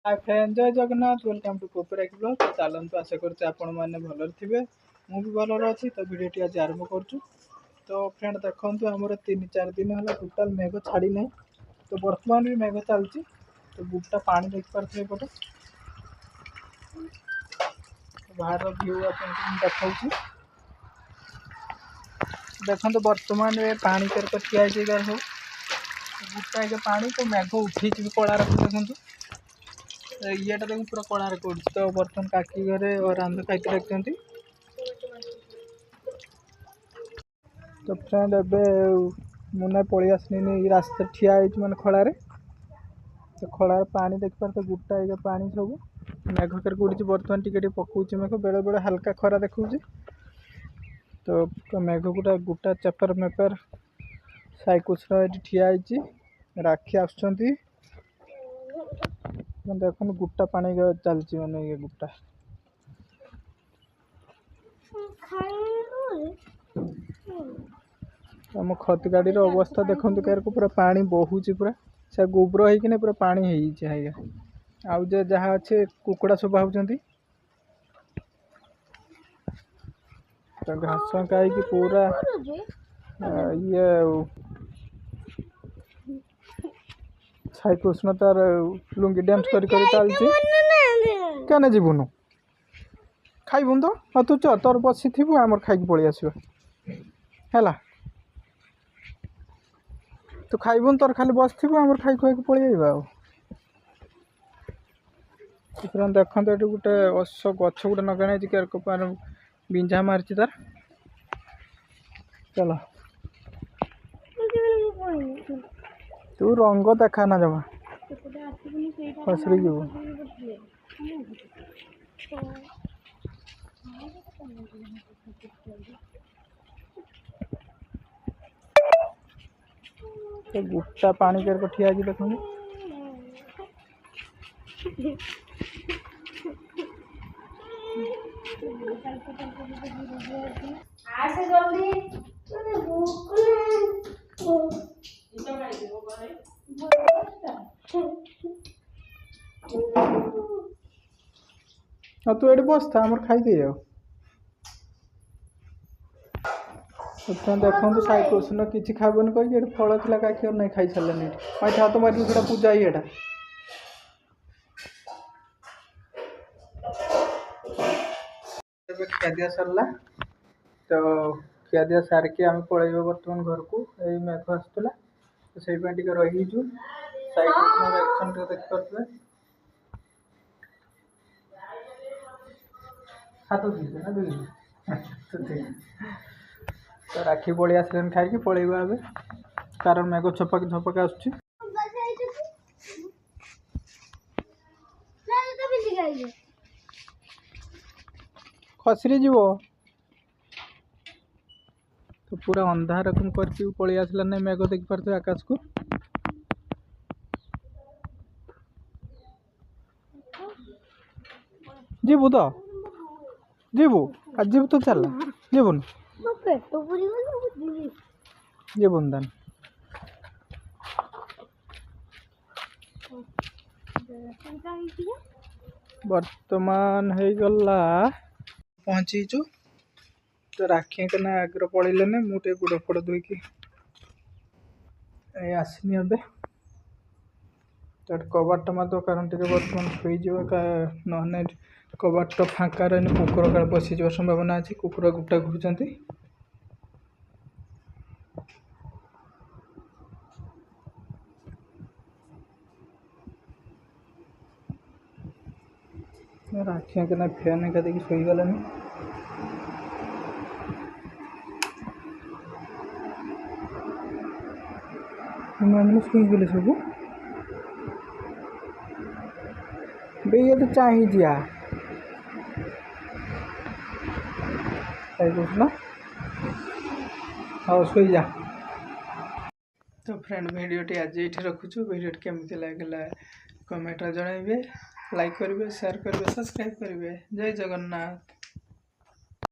हाय friend, जय Jagannath. Welcome to कोपरेक blog. तो चलतु आशा करते आपण मैंने भलर थे, मु भी भलर अच्छी। तो भिडियोटी आज आरंभ करुँ। तो फ्रेंड देखो आमर 3-4 दिन है टोटाल मेघ छाड़ी ना। तो बर्तमान भी मेघ चलती। तो बुटा पानी देख पारे पटे बाहर भ्यू देखा देखो बर्तमान पानी कर ठिया सब बुटा पानी। तो मेघ उठी कला रख देखो येटा देखो पूरा कलार कर। तो बर्तमान काकी घरे रांध खाई रखते। तो फ्रेंड एवं मुना पलि आसनी रास्ता ठिया मैंने खलार। तो खलार पानी देख पार। तो गुटा ये पानी सब मेघ कर उड़ी बर्तमान टी पकाऊँ मेघ बेले बेले हल्का खरा देखा। तो मेघ गुटा गुटा चेपर मेपर साइकुस ठिया राखी आसुँच देख गुटा पानी चलती मैंने ये गुटा आम खत गाड़ी अवस्था देखो कार को पूरा पानी बहुची पूरा से गोबर होना पूरा पानी है आउ जे जहाँ अच्छे कुकुड़ा सब आउଛନ୍ତି। तो घास खाई पूरा ये छाई कृष्ण तार लुंगी डांस कर चलती क्या जीवनु खाइबुन तो हाँ तू च तोर बसी थी आमर खाई पलि आस तू खाइबुन तोर खाली बस थी आमर खाई खुआ पलि देखते ये गोटे अश गछ गोटे नगाई बिंझा मारी तार। चलो तू रंग देखा ना जमा फसरी जीव तो गुटा पानी कर ठिया देखो तू ये बस था आमर खाई दे देखो साई क्वेश्चन किसी खाबन कही फल थी काकी नहीं खाई सारे हाथ मार पूजा ये खिया सरला। तो खिया सारिकी आम पलैब बर्तमान घर को यही मेघ आसूला। तो से रहीजु एक्शन देख पारे हाथ तो राखी पलि आसलानी खाई पलैबा ए कारण मेघ छपक छपक आस खसरी जीव। तो पूरा अंधार रकम कर पलि आसला ना मेघ देख पारे आकाश को जीवु तो जीवु आज जीव तो चल जीवन जीवन दान बर्तमान हो गला पहुँचीचु। तो राखी के ना आगर पड़े ना मुझे गोड़ फोड़ धोईकी आसनी ए कबाट मार कारण टे बर्तमान शुईज ना कबाट फाँका रही कुकुर काल पशिज संभावना अच्छी कुकुर गुटा घूरुंट राखी के ना फैन का देखिए शोगलानी मैंने शुईगले सब ये तो चाहिए ना हाँ शुई जा। तो फ्रेंड भिडियोटी आज ये रखुचु। भिडियोटी केमती लगे कमेंट जनइबे, लाइक करेंगे, शेयर करेंगे, सब्सक्राइब करेंगे। जय जगन्नाथ।